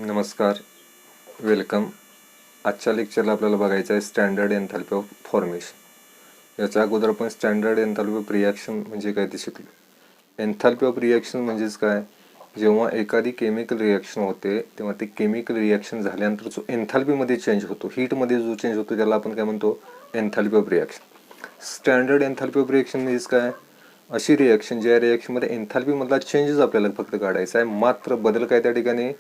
नमस्कार, वेलकम. आजच्या लेक्चरला आपल्याला बघायचं आहे स्टँडर्ड एन्थॅल्पी ऑफ फॉर्मेशन. याच्या अगोदर आपण स्टँडर्ड एन्थॅल्पी ऑफ रिॲक्शन म्हणजे काय ते शिकलो. एन्थॅल्पी ऑफ रिॲक्शन म्हणजेच काय, जेव्हा एखादी केमिकल रिॲक्शन होते तेव्हा ते केमिकल रिॲक्शन झाल्यानंतर जो एन्थॅल्पीमध्ये चेंज होतो, हीटमध्ये जो चेंज होतो त्याला आपण काय म्हणतो, एन्थॅल्पी of reaction. Standard एन्थॅल्पी of reaction म्हणजेच काय, अशी रिॲक्शन ज्या रिॲक्शनमध्ये एन्थॅल्पीमधला चेंजेस आपल्याला फक्त काढायचा आहे, मात्र बदल काय त्या ठिकाणी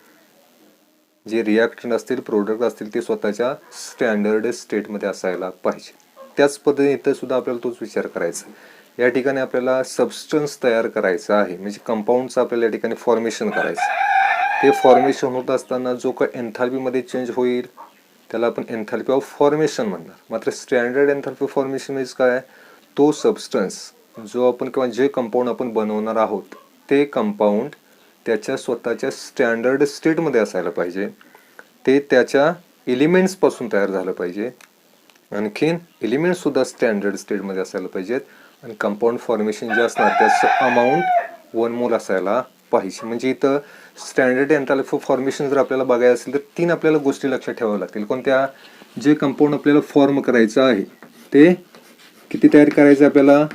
जे रिॲक्टंट असतील, प्रोडक्ट असतील ते स्वतःच्या स्टँडर्ड स्टेटमध्ये असायला पाहिजे. त्याच पद्धतीने इथं सुद्धा आपल्याला तोच विचार करायचा. या ठिकाणी आपल्याला सबस्टन्स तयार करायचा आहे, म्हणजे कंपाऊंडचं आपल्याला या ठिकाणी फॉर्मेशन करायचं. ते फॉर्मेशन होत असताना जो काही एन्थॅल्पीमध्ये चेंज होईल त्याला आपण एन्थॅल्पी ऑफ फॉर्मेशन म्हणणार. मात्र स्टँडर्ड एन्थॅल्पी ऑफ फॉर्मेशन म्हणजे काय, तो सबस्टन्स जो आपण किंवा जे कंपाऊंड आपण बनवणार आहोत ते कंपाऊंड त्याच्या स्वतःच्या स्टँडर्ड स्टेटमध्ये असायला पाहिजे. ते त्याच्या एलिमेंट्सपासून तयार झालं पाहिजे. आणखीन एलिमेंट्ससुद्धा स्टँडर्ड स्टेटमध्ये असायला पाहिजेत. आणि कंपाऊंड फॉर्मेशन जे असणार त्याचं अमाऊंट 1 मोल असायला पाहिजे. म्हणजे इथं स्टँडर्ड एन्थॅल्पी ऑफ फॉर्मेशन जर आपल्याला बघायचं असेल तर 3 आपल्याला गोष्टी लक्षात ठेवाव्या लागतील. कोणत्या, जे कंपाऊंड आपल्याला फॉर्म करायचं आहे ते किती तयार करायचं आपल्याला,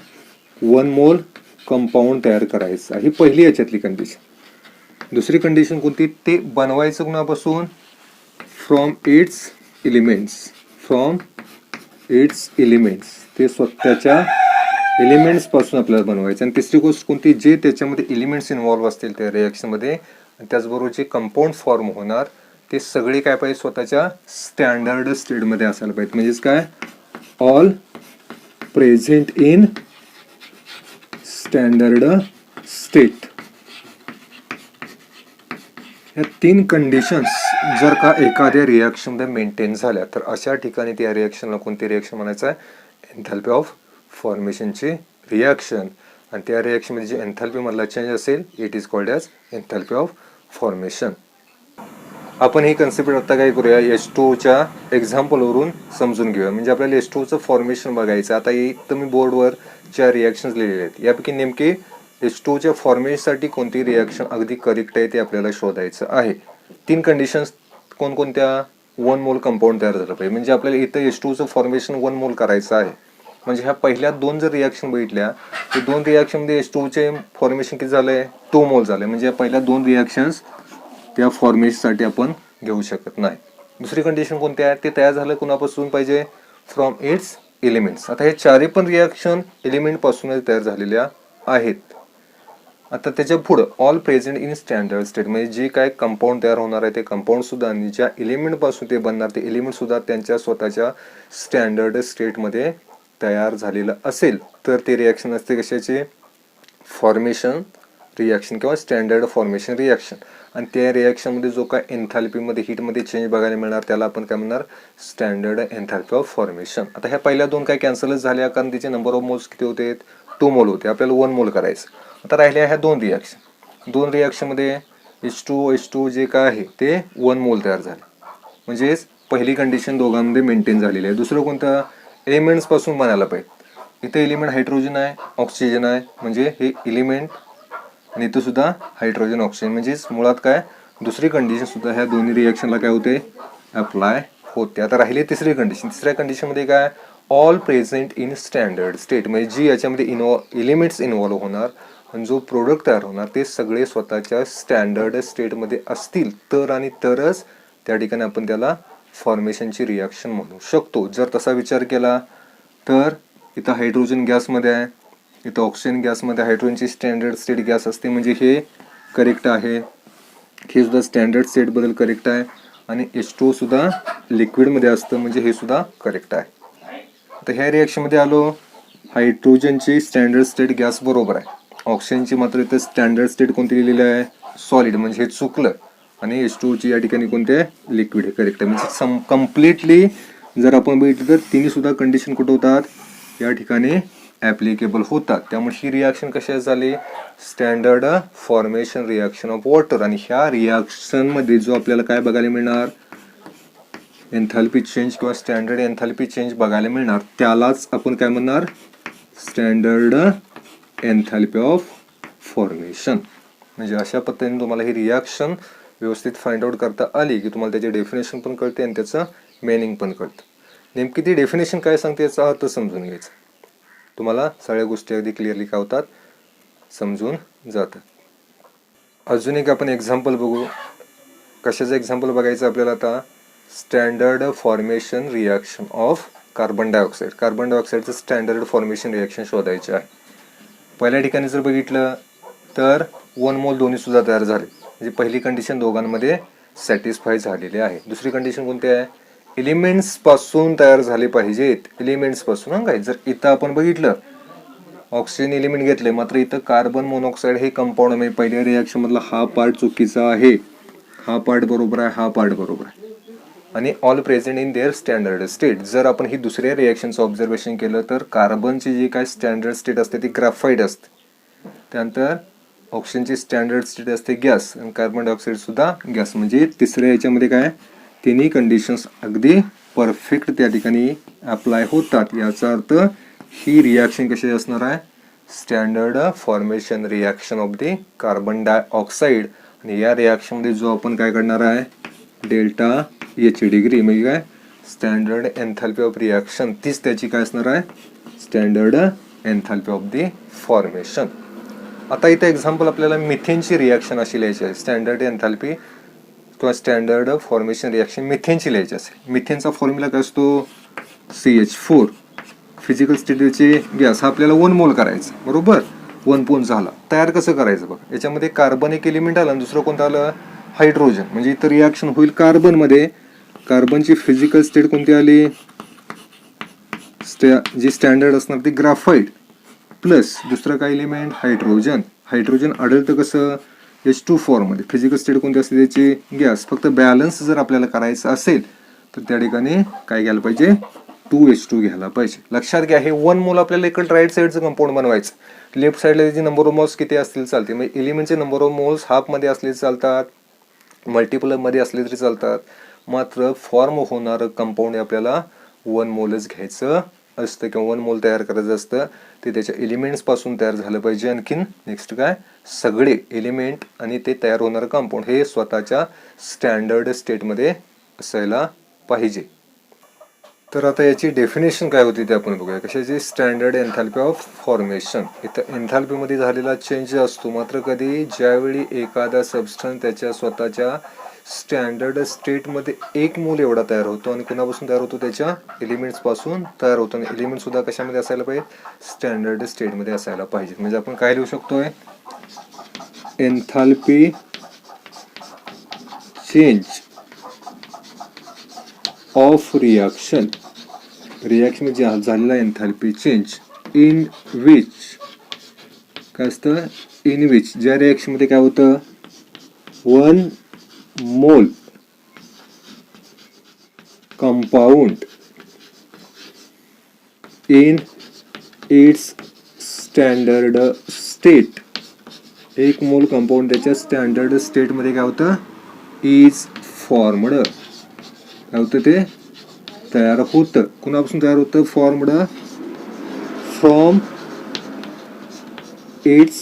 1 मोल कंपाऊंड तयार करायचं. ही पहिली याच्यातली कंडिशन. दुसरी कंडिशन कोणती, ते बनवायचं कुणापासून, फ्रॉम इट्स एलिमेंट्स, ते स्वतःच्या एलिमेंट्स पासून आपल्याला बनवायचं. आणि तिसरी गोष्ट कोणती, जे त्याच्यामध्ये एलिमेंट्स इन्व्हॉल्व्ह असतील त्या रिॲक्शनमध्ये आणि त्याचबरोबर जे कंपाऊंड फॉर्म होणार ते सगळे काय पाहिजे, स्वतःच्या स्टँडर्ड स्टेटमध्ये असायला पाहिजे. म्हणजेच काय, all present in standard state. या 3 कंडिशन्स जर का एखाद्या रिॲक्शनमध्ये मेंटेन झाल्या तर अशा ठिकाणी त्या रिॲक्शनला कोणती रिॲक्शन म्हणायचं आहे, एन्थॅल्पी ऑफ फॉर्मेशनची रिॲक्शन. आणि त्या रिॲक्शनमध्ये जे एन्थॅल्पीमधला चेंज असेल it is called as एन्थॅल्पी of formation. आपण ही कन्सेप्ट आता काय करूया, H2O एक्झाम्पलवरून समजून घेऊया. म्हणजे आपल्याला H2O फॉर्मेशन बघायचं. आता इथं मी बोर्डवर 4 रिॲक्शन्स लिहिलेले आहेत. यापैकी नेमके H2O फॉर्मेशनसाठी कोणती रिॲक्शन अगदी करेक्ट आहे ते आपल्याला शोधायचं आहे. 3 कंडिशन्स कोणकोणत्या, 1 मोल कंपाऊंड तयार झालं पाहिजे. म्हणजे आपल्याला इथं H2O फॉर्मेशन 1 मोल करायचं आहे. म्हणजे ह्या पहिल्या 2 जर रिॲक्शन बघितल्या तर 2 रिॲक्शनमध्ये H2O फॉर्मेशन किती झालंय, 2 मोल झाले. म्हणजे पहिल्या 2 रिॲक्शन्स त्या फॉर्मेशनसाठी आपण घेऊ शकत नाही. दुसरी कंडिशन कोणती आहे, ते तयार झालं कुणापासून पाहिजे, फ्रॉम इट्स एलिमेंट्स. आता हे 4 पण रिॲक्शन एलिमेंट पासूनच तयार झालेल्या आहेत. आता त्याच्या पुढं all present in standard state, म्हणजे जे काय कंपाऊंड तयार होणार आहे ते कंपाऊंड सुद्धा आणि ज्या एलिमेंट पासून ते बनणार ते एलिमेंट सुद्धा त्यांच्या स्वतःच्या स्टँडर्ड स्टेटमध्ये तयार झालेलं असेल तर ते रिॲक्शन असते कशाचे, फॉर्मेशन रिॲक्शन किंवा स्टँडर्ड फॉर्मेशन रिॲक्शन. आणि त्या रिॲक्शनमध्ये जो काय एन्थॅल्पीमध्ये हीटमध्ये चेंज बघायला मिळणार त्याला आपण काय म्हणणार, स्टँडर्ड एन्थॅल्पी ऑफ फॉर्मेशन. आता ह्या पहिल्या 2 काय कॅन्सलच झाल्या कारण तिचे नंबर ऑफ मोल्स किती होते, 2 मोल होते. आपल्याला 1 मोल करायचं. आता राहिल्या ह्या 2 रिॲक्शन. 2 रिॲक्शनमध्ये H2O जे काय आहे ते 1 मोल तयार झाले. म्हणजेच पहिली कंडिशन दोघांमध्ये मेंटेन झालेली आहे. दुसरं कोणतं, एलिमेंट्स पासून बनायला पाहिजे. इथे एलिमेंट हायड्रोजन आहे, ऑक्सिजन आहे, म्हणजे हे एलिमेंट आणि इथं सुद्धा हायड्रोजन ऑक्सिजन. म्हणजेच मुळात काय, दुसरी कंडिशन सुद्धा ह्या दोन्ही रिॲक्शनला काय होते, अप्लाय होते. आता राहिली तिसरी कंडिशन. तिसऱ्या कंडिशनमध्ये काय, all present in standard state, म्हणजे जी याच्यामध्ये एलिमेंट्स इन्व्हॉल्व्ह होणार आणि जो प्रोडक्ट तयार होणार ते सगळे स्वतःच्या स्टँडर्ड स्टेटमध्ये असतील तर आणि तरच त्या ठिकाणी आपण त्याला फॉर्मेशनची रिॲक्शन म्हणू शकतो. जर तसा विचार केला तर इथं हायड्रोजन गॅसमध्ये आहे, इथं ऑक्सिजन गॅसमध्ये हायड्रोजनची स्टँडर्ड स्टेट गॅस असते, म्हणजे हे करेक्ट आहे. हे सुद्धा स्टँडर्ड स्टेट बद्दल करेक्ट आहे. आणि H2O सुद्धा लिक्विडमध्ये असतं, म्हणजे हे सुद्धा करेक्ट आहे. तर ह्या रिॲक्शनमध्ये आलो, हायड्रोजनची स्टँडर्ड स्टेट गॅस बरोबर आहे, ऑक्सिजनची मात्र इथं स्टँडर्ड स्टेट कोणती लिहिलेली आहे, सॉलिड, म्हणजे हे चुकलं. आणि H2O या ठिकाणी कोणते आहे, लिक्विड, हे करेक्ट आहे. म्हणजे कम्प्लिटली जर आपण बघितलं तर तिन्ही सुद्धा कंडिशन कुठं होतात, या ठिकाणी ॲप्लिकेबल होतात. त्यामुळे ही रिॲक्शन कशा झाली, standard formation reaction of water. आणि ह्या रिॲक्शनमध्ये जो आपल्याला काय बघायला मिळणार, एन्थॅल्पी चेंज किंवा स्टँडर्ड एन्थॅल्पी चेंज बघायला मिळणार त्यालाच आपण काय म्हणणार, स्टँडर्ड एन्थॅल्पी ऑफ फॉर्मेशन. म्हणजे अशा पद्धतीने तुम्हाला ही रिॲक्शन व्यवस्थित फाइंड आउट करता आली की तुम्हाला त्याची डेफिनेशन पण कळते आणि त्याचं मिनिंग पण कळतं. नेमकी ती डेफिनेशन काय सांगते याचा अर्थ समजून घ्यायचा. तुम्हाला सगळ्या गोष्टी अगदी क्लिअरली काय होतात, समजून जातात. अजून एक आपण एक्झाम्पल बघू. कशाचं एक्झाम्पल बघायचं आपल्याला आता? Standard formation reaction of carbon dioxide. Carbon डायऑक्साईडचं स्टँडर्ड फॉर्मेशन रिॲक्शन शोधायचे आहे. पहिल्या ठिकाणी जर बघितलं तर 1 मोल दोन्ही सुद्धा तयार झाले, म्हणजे पहिली कंडिशन दोघांमध्ये सॅटिस्फाय झालेली आहे. दुसरी कंडिशन कोणती आहे? एलिमेंट्स पासून तयार झाले पाहिजेत. एलिमेंट्स पासून काय, जर इथं आपण बघितलं ऑक्सिजन एलिमेंट घेतले, मात्र इथं कार्बन मोनॉक्साईड हे कंपाऊंड आहे. पहिल्या रिॲक्शन मधला हा पार्ट चुकीचा आहे, हा पार्ट बरोबर आहे, हा पार्ट बरोबर आहे, आणि all present in their standard state. जर आपण ही दुसऱ्या रिॲक्शनचं ऑब्झर्वेशन केलं तर कार्बनची जी काय स्टँडर्ड स्टेट असते ती ग्राफाईट असते. त्यानंतर ऑक्सिजनची स्टँडर्ड स्टेट असते गॅस, आणि कार्बन डायऑक्साईड सुद्धा गॅस. म्हणजे तिसऱ्या याच्यामध्ये काय, तिन्ही कंडिशन्स अगदी परफेक्ट त्या ठिकाणी अप्लाय होतात. याचा अर्थ ही रिॲक्शन कशी असणार आहे? Standard formation reaction of the carbon dioxide. आणि या रिॲक्शनमध्ये जो आपण काय करणार आहे, डेल्टा एच डिग्री म्हणजे काय, स्टँडर्ड एन्थॅल्पी ऑफ रिॲक्शन, तीच त्याची काय असणार आहे, स्टँडर्ड एन्थॅल्पी ऑफ द फॉर्मेशन. आता इथे एक्झाम्पल आपल्याला मिथेनची रिॲक्शन अशी लिहायची आहे. स्टँडर्ड एन्थॅल्पी किंवा स्टँडर्ड फॉर्मेशन रिॲक्शन मिथेनची लिहायची असेल. मिथेनचा फॉर्म्युला काय असतो? CH4. फिजिकल स्टेटचे गॅस हा आपल्याला 1 मोल करायचा, बरोबर. 1 पोन झाला. तयार कसं करायचं बघा. याच्यामध्ये कार्बन एक एलिमेंट आलं आणि दुसरं कोणतं आलं? हायड्रोजन. म्हणजे इथं रिॲक्शन होईल कार्बनमध्ये. कार्बनची फिजिकल स्टेट कोणती आली? जी स्टँडर्ड असणार ती ग्राफाईट, प्लस दुसरं काय एलिमेंट? हायड्रोजन. हायड्रोजन आढळतं कसं? H2 फॉर्ममध्ये. फिजिकल स्टेट कोणती असते त्याची? गॅस. फक्त बॅलन्स जर आपल्याला करायचं असेल तर त्या ठिकाणी काय घ्यायला पाहिजे? 2H2 घ्यायला पाहिजे. लक्षात घ्या, हे 1 मोल आपल्याला इकडे राईट साईडचं कंपाऊंड बनवायचं. लेफ्ट साईडला त्याची नंबर ऑफ मोल्स किती असतील चालते. म्हणजे एलिमेंटचे नंबर ऑफ मोल्स हाफमध्ये असले चालतात, मल्टिपलमध्ये असले तरी चालतात, मात्र फॉर्म होणारं कंपाऊंड आपल्याला 1 मोलच घ्यायचं असतं किंवा 1 मोल तयार करायचं असतं. ते त्याच्या एलिमेंट्स पासून तयार झालं पाहिजे. आणखीन नेक्स्ट काय, सगळे एलिमेंट आणि ते तयार होणारं कंपाऊंड हे स्वतःच्या स्टँडर्ड स्टेटमध्ये असायला पाहिजे. तर आता याची डेफिनेशन काय होती ते आपण बघूया. कशाची? Standard एन्थॅल्पी of formation. इथं एन्थॅल्पीमध्ये झालेला चेंज असतो, मात्र कधी? ज्यावेळी एखादा सबस्टन्स त्याच्या स्वतःच्या स्टँडर्ड स्टेटमध्ये 1 मोल एवढा तयार होतो, आणि कुणापासून तयार होतो? त्याच्या एलिमेंट्स पासून तयार होतो. आणि एलिमेंट सुद्धा कशामध्ये असायला पाहिजे? स्टँडर्ड स्टेटमध्ये असायला पाहिजे. म्हणजे आपण काय लिहू शकतोय? एन्थॅल्पी चेंज ऑफ रिॲक्शन. रिॲक्शन म्हणजे झालेला एन्थॅल्पी चेंज इन विच काय असतं? इन विच ज्या रिॲक्शनमध्ये काय होतं? 1 मोल compound in its standard state. 1 मोल कंपाऊंड त्याच्या स्टँडर्ड स्टेटमध्ये काय होतं? Is formed. काय होतं? ते तयार होतं. कुणापासून तयार होतं? Formed from its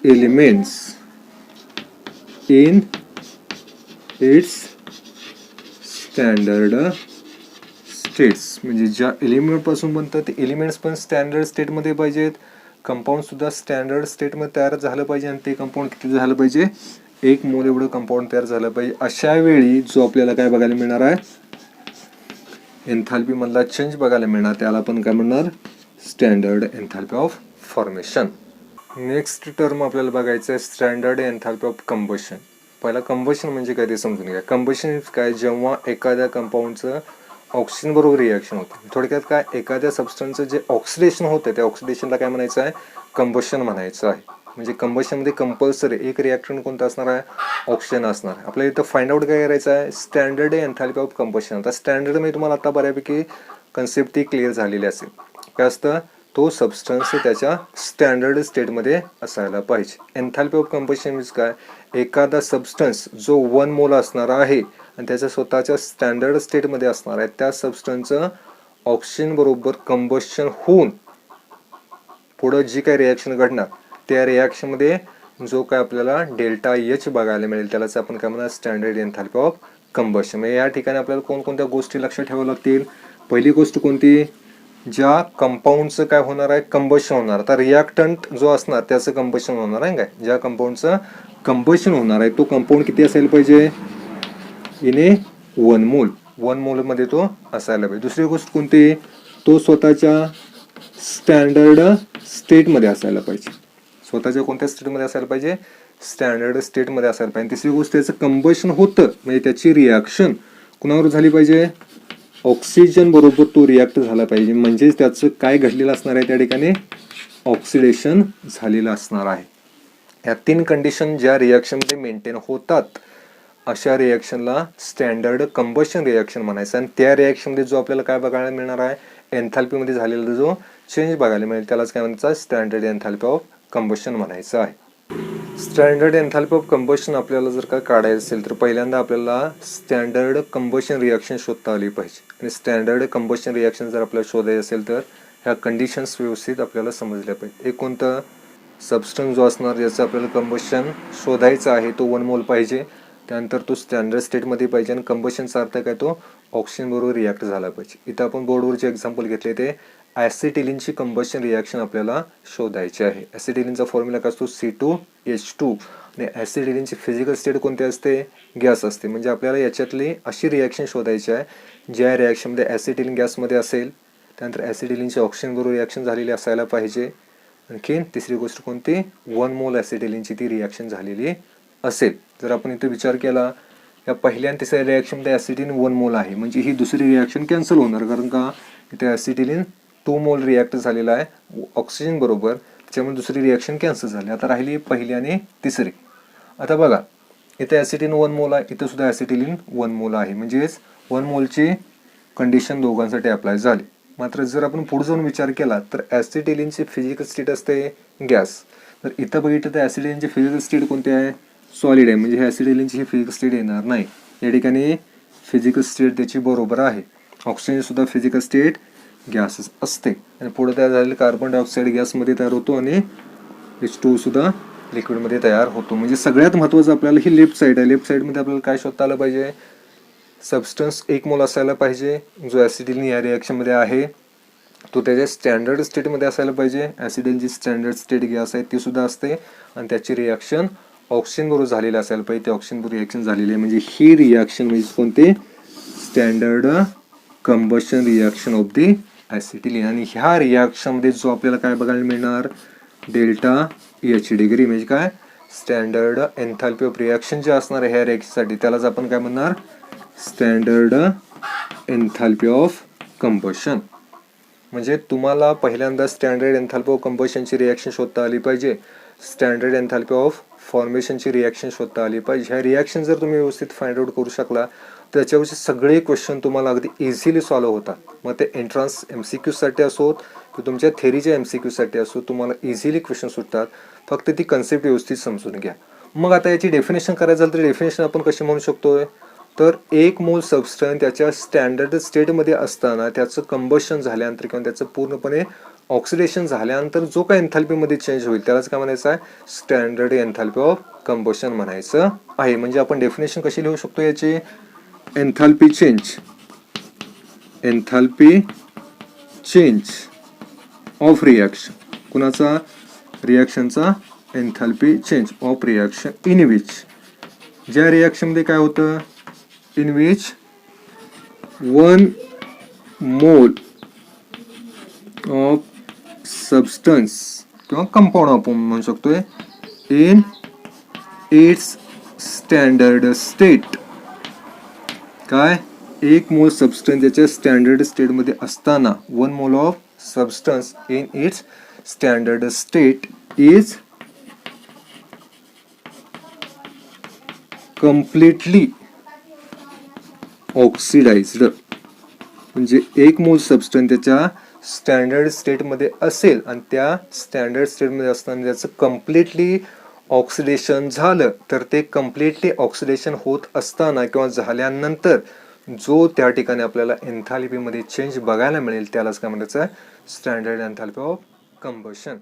elements in its standard states. म्हणजे ज्या एलिमेंट पासून बनतं ते एलिमेंट्स पण स्टँडर्ड स्टेटमध्ये पाहिजेत, कंपाऊंड सुद्धा स्टँडर्ड स्टेटमध्ये तयार झालं पाहिजे, आणि ते कंपाऊंड किती झालं पाहिजे? 1 मोल एवढं कंपाऊंड तयार झालं पाहिजे. अशा वेळी जो आपल्याला काय बघायला मिळणार आहे? एन्थॅल्पी मधला चेंज बघायला मिळणार. त्याला आपण काय म्हणणार? Standard एन्थॅल्पी of formation. Next term आपल्याला बघायचं आहे स्टँडर्ड एन्थॅल्पी ऑफ कंबशन. पहिला कंबशन म्हणजे काय ते समजून घ्या. कंबशन काय? जेव्हा एखाद्या कंपाऊंडचं ऑक्सिजन बरोबर रिॲक्शन होते. थोडक्यात काय, एखाद्या सबस्टन्सचं जे ऑक्सिडेशन होतं त्या ऑक्सिडेशनला काय म्हणायचं आहे? कंबशन म्हणायचं आहे. म्हणजे कंबशनमध्ये कंपल्सरी एक रिॲक्शन कोणतं असणार आहे? ऑक्सिजन असणार आहे. आपल्याला इथं फाइंड आउट काय करायचं आहे? Standard एन्थॅल्पी of combustion. आता स्टँडर्ड म्हणजे तुम्हाला आता बऱ्यापैकी कन्सेप्ट ती क्लिअर झालेली असेल. काय असतं? तो सबस्टन्स त्याच्या स्टँडर्ड स्टेटमध्ये असायला पाहिजे. एन्थॅल्पी ऑफ कंबशन म्हणजे काय? एखादा सबस्टन्स जो 1 मोल असणार आहे आणि त्याच्या स्वतःच्या स्टँडर्ड स्टेटमध्ये असणार आहे, त्या सबस्टन्सचं ऑक्सिजन बरोबर कंबशन होऊन पुढं जी काही रिॲक्शन घडणार त्या रिॲक्शनमध्ये जो काय आपल्याला डेल्टा एच बघायला मिळेल त्यालाच आपण काय म्हणणार स्टँडर्ड एन्थॅल्पी ऑफ कंबशन. म्हणजे या ठिकाणी आपल्याला कोणकोणत्या गोष्टी लक्षात ठेवाव्या लागतील. पहिली गोष्ट कोणती, ज्या कंपाऊंडचं काय होणार आहे कंबशन होणार. आता रिॲक्टंट जो असणार त्याचं कंबशन होणार आहे काय, ज्या कंपाऊंडचं कंबशन होणार आहे तो कंपाऊंड किती असायला पाहिजे, इने 1 मोल, 1 मोलमध्ये तो असायला पाहिजे. दुसरी गोष्ट कोणती, तो स्वतःच्या स्टँडर्ड स्टेटमध्ये असायला पाहिजे. स्वतःच्या कोणत्या स्टेटमध्ये असायला पाहिजे, स्टँडर्ड स्टेटमध्ये असायला पाहिजे. तिसरी गोष्ट त्याचं कंबशन होतं म्हणजे त्याची रिॲक्शन कुणावर झाली पाहिजे, ऑक्सिजन बरोबर तो रिॲक्ट झाला पाहिजे. म्हणजेच त्याचं काय घडलेलं असणार आहे त्या ठिकाणी, ऑक्सिडेशन झालेलं असणार आहे. या 3 कंडिशन ज्या रिॲक्शनमध्ये मेंटेन होतात अशा रिॲक्शनला स्टँडर्ड कंबशन रिॲक्शन म्हणायचं. आणि त्या रिॲक्शनमध्ये जो आपल्याला काय बघायला मिळणार आहे, एन्थॅल्पीमध्ये झालेला जो चेंज बघायला मिळेल त्यालाच काय म्हणायचं, स्टँडर्ड एन्थॅल्पी ऑफ कंबशन म्हणायचं आहे. स्टँडर्ड एन्थॅल्पी ऑफ कंबशन आपल्याला जर का काढायचं असेल तर पहिल्यांदा आपल्याला स्टँडर्ड कंबशन रिॲक्शन शोधता आली पाहिजे. आणि स्टँडर्ड कंबशन रिॲक्शन जर आपल्याला शोधायचं असेल तर ह्या कंडिशन्स व्यवस्थित आपल्याला समजल्या पाहिजे. एक कोणतं सबस्टन्स जो असणार ज्याचं आपल्याला कंबशन शोधायचं आहे तो 1 मोल पाहिजे, त्यानंतर तो स्टँडर्ड स्टेटमध्ये पाहिजे आणि कंबशनचा अर्थ काय, तो ऑक्सिजन बरोबर रिॲक्ट झाला पाहिजे. इथं आपण बोर्डवर जे एक्झाम्पल घेतले ते ॲसिटिलीनची कंबशन रिॲक्शन आपल्याला शोधायची आहे. ॲसिटिलीनचा फॉर्म्युला काय असतो, C2H2 आणि ॲसिटिलीनची फिजिकल स्टेट कोणती असते, गॅस असते. म्हणजे आपल्याला याच्यातली अशी रिॲक्शन शोधायची आहे ज्या रिॲक्शनमध्ये ॲसिटिलीन गॅसमध्ये असेल, त्यानंतर ॲसिटिलीनची ऑक्सिजन बरोबर रिॲक्शन झालेली असायला पाहिजे. आणखीन तिसरी गोष्ट कोणती, 1 मोल ॲसिटिलीनची ती रिॲक्शन झालेली असेल. जर आपण इथे विचार केला या पहिल्या आणि तिसऱ्या रिॲक्शनमध्ये ॲसिटिलीन 1 मोल आहे म्हणजे ही दुसरी रिॲक्शन कॅन्सल होणार, कारण का इथे ॲसिटिलीन 2 मोल रिॲक्ट झालेला आहे ऑक्सिजन बरोबर, त्याच्यामुळे दुसरी रिॲक्शन कॅन्सल झाली. आता राहिली पहिली आणि तिसरी. आता बघा इथे ॲसिटिलीन 1 मोल आहे, इथं सुद्धा ॲसिटिलीन 1 मोल आहे, म्हणजेच 1 मोलची कंडिशन दोघांसाठी अप्लाय झाली. मात्र जर आपण पुढे जाऊन विचार केला तर ॲसिटिलीनची फिजिकल स्टेट असते गॅस. तर इथं बघितलं तर ॲसिटिलीनची फिजिकल स्टेट कोणती आहे, सॉलिड आहे. म्हणजे ह्या ॲसिटिलीनची ही फिजिकल स्टेट येणार नाही. या ठिकाणी फिजिकल स्टेट त्याची बरोबर आहे. ऑक्सिजन सुद्धा फिजिकल स्टेट गॅसच असते आणि पुढे तयार झालेले कार्बन डायऑक्साईड गॅसमध्ये तयार होतो आणि H2 सुद्धा लिक्विडमध्ये तयार होतो. म्हणजे सगळ्यात महत्त्वाचं आपल्याला ही लेफ्ट साईड आहे. लेफ्ट साईडमध्ये आपल्याला काय शोधता आलं पाहिजे, सबस्टन्स 1 मोल असायला पाहिजे जो ॲसिटिलीन या रिॲक्शनमध्ये आहे तो त्याच्या स्टँडर्ड स्टेटमध्ये असायला पाहिजे. ॲसिटिलीनची स्टँडर्ड स्टेट गॅस आहे ती सुद्धा असते आणि त्याची रिॲक्शन ऑक्सिजन बरोबर झालेली असायला पाहिजे. ते ऑक्सिजन बरोबर रिॲक्शन झालेली आहे म्हणजे ही रिॲक्शन म्हणजे कोणते, standard combustion reaction of the acetylene. आणि ह्या रिॲक्शनमध्ये जो आपल्याला काय बघायला मिळणार, डेल्टा एच डिग्री म्हणजे काय, स्टँडर्ड एन्थॅल्पी ऑफ रिॲक्शन जे असणार आहे ह्या रिॲक्शनसाठी त्यालाच आपण काय म्हणणार, स्टँडर्ड एन्थॅल्पी ऑफ कंबशन. म्हणजे तुम्हाला पहिल्यांदा स्टँडर्ड एन्थॅल्पी ऑफ कंबशनची रिॲक्शन शोधता आली पाहिजे, स्टँडर्ड एन्थॅल्पी ऑफ फॉर्मेशनची रिॲक्शन शोधता आली पाहिजे. ह्या रिॲक्शन जर तुम्ही व्यवस्थित फाइंड आउट करू शकला त्याच्यावरचे सगळे क्वेश्चन तुम्हाला अगदी इझिली सॉल्व्ह होतात. मग ते एंट्रन्स MCQसाठी असोत की तुमच्या थेरीच्या MCQसाठी असो तुम्हाला इझिली क्वेश्चन सुटतात. फक्त ती कन्सेप्ट व्यवस्थित समजून घ्या. मग आता याची डेफिनेशन करायचं झालं तर डेफिनेशन आपण कशी म्हणू शकतोय, तर 1 मोल सबस्टन्स त्याच्या स्टँडर्ड स्टेटमध्ये असताना त्याचं कंबशन झाल्यानंतर किंवा त्याचं पूर्णपणे ऑक्सिडेशन झाल्यानंतर जो काय एन्थॅल्पीमध्ये चेंज होईल त्यालाच काय म्हणायचं आहे, स्टँडर्ड एन्थॅल्पी ऑफ कंबशन म्हणायचं आहे. म्हणजे आपण डेफिनेशन कशी लिहू शकतो याची, एन्थॅल्पी चेंज ऑफ रिॲक्शन, कुणाचा, रिॲक्शनचा enthalpy change of reaction in which, ज्या रिॲक्शनमध्ये काय होतं, in which 1 mole of substance किंवा कंपाऊंड आपण म्हणू शकतोय इन इट्स स्टँडर्ड स्टेट, काय, 1 मोल सबस्टन्स त्याच्या स्टँडर्ड स्टेटमध्ये असताना 1 mole of substance in its standard state is completely oxidised. म्हणजे 1 मोल सबस्टन्स त्याच्या स्टँडर्ड स्टेटमध्ये असेल आणि त्या स्टँडर्ड स्टेटमध्ये असताना त्याचं कम्प्लिटली ऑक्सिडेशन झालं तर ते कम्प्लिटली ऑक्सिडेशन होत असताना किंवा झाल्यानंतर जो त्या ठिकाणी आपल्याला एन्थॅल्पीमध्ये चेंज बघायला मिळेल त्यालाच काय म्हणायचं आहे, स्टँडर्ड एन्थॅल्पी ऑफ कंबशन.